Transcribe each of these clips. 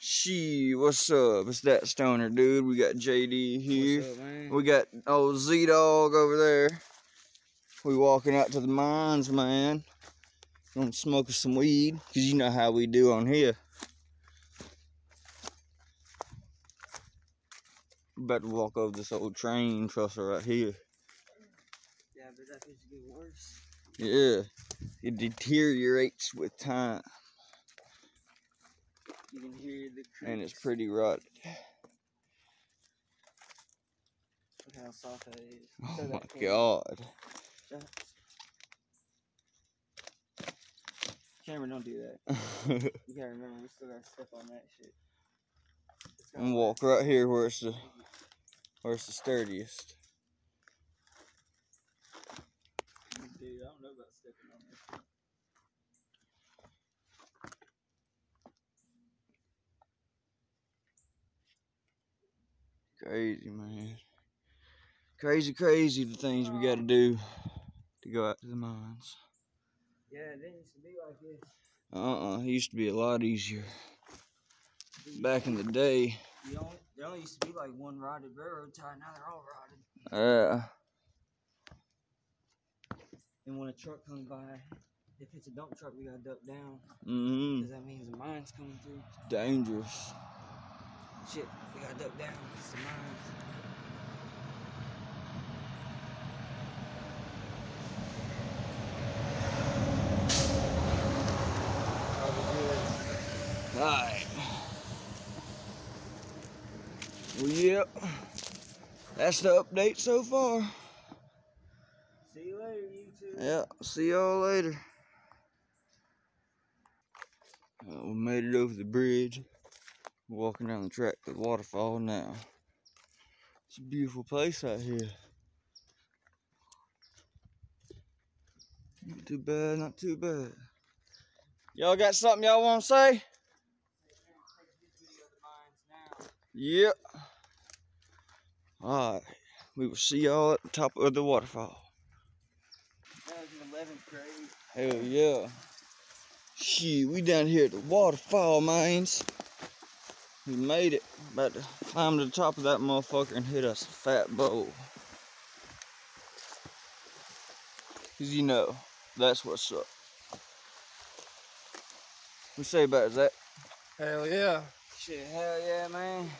What's up? It's that stoner dude. We got JD here. What's up, man? We got old Z-Dog over there. We walking out to the mines, man. Gonna smoke some weed, cause you know how we do on here. About to walk over this old train trestle right here. Yeah, but that could get worse. Yeah, it deteriorates with time. You can hear the creaks. And it's pretty rotted. Look how soft that is. Oh my god. Camera, don't do that. You gotta remember, we still gotta step on that shit. And walk right here where it's the sturdiest. Dude, I don't know about stepping on this. Crazy, man. Crazy the things we gotta do to go out to the mines. Yeah, it didn't used to be like this. It used to be a lot easier. Back in the day. There only used to be like one rotted railroad tie, now they're all rotted. Yeah. And when a truck comes by, if it's a dump truck, we gotta duck down. Mm-hmm. Because that means the mine's coming through. Dangerous. Shit, we gotta duck down. It's the mines. Alright. Well, yep. That's the update so far. See you later, YouTube. Yeah, see y'all later. We made it over the bridge. We're walking down the track to the waterfall now. It's a beautiful place out here. Not too bad, not too bad. Y'all got something y'all want to say? Yep. Alright. We will see y'all at the top of the waterfall. That was in 11th grade. Hell yeah. Shit, we down here at the waterfall, mines. We made it. About to climb to the top of that motherfucker and hit us a fat bowl. Cause you know, that's what's up. What you say about that? Hell yeah. Shit, hell yeah, man.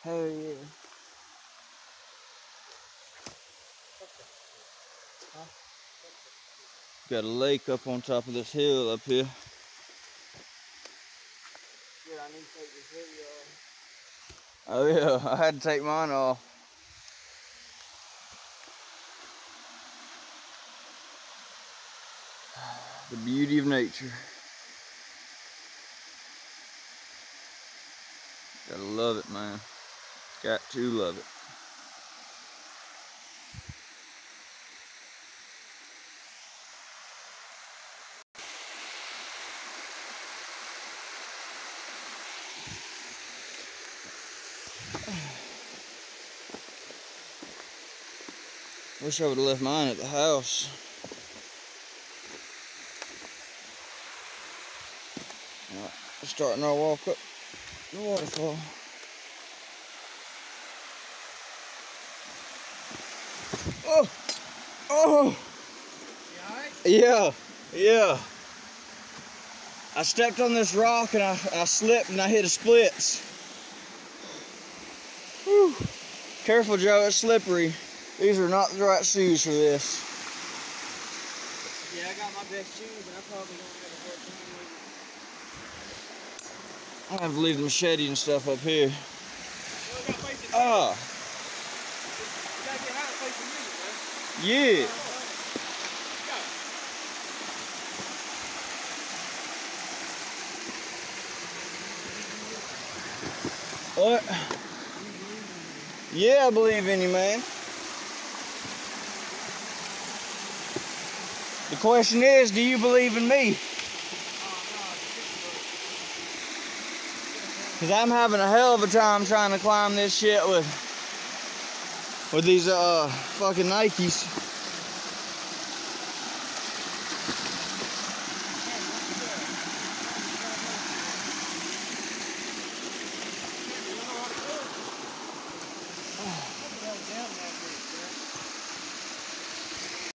Hell yeah. Got a lake up on top of this hill up here. Shit, I need to take this video off. Oh yeah, I had to take mine off. The beauty of nature. Gotta love it, man. Got to love it. Wish I would have left mine at the house. Alright, we're starting our walk up the waterfall. Oh! Oh! You alright? Yeah. I stepped on this rock and I slipped and I hit a splits. Whew. Careful, Joe, it's slippery. These are not the right shoes for this. Yeah, I got my best shoes and I probably don't have a hard time with it. I have to leave the machete and stuff up here. Ah. You gotta get out and play some music, man. Yeah. What? Yeah, I believe in you, man. The question is, do you believe in me? Because I'm having a hell of a time trying to climb this shit with these fucking Nikes.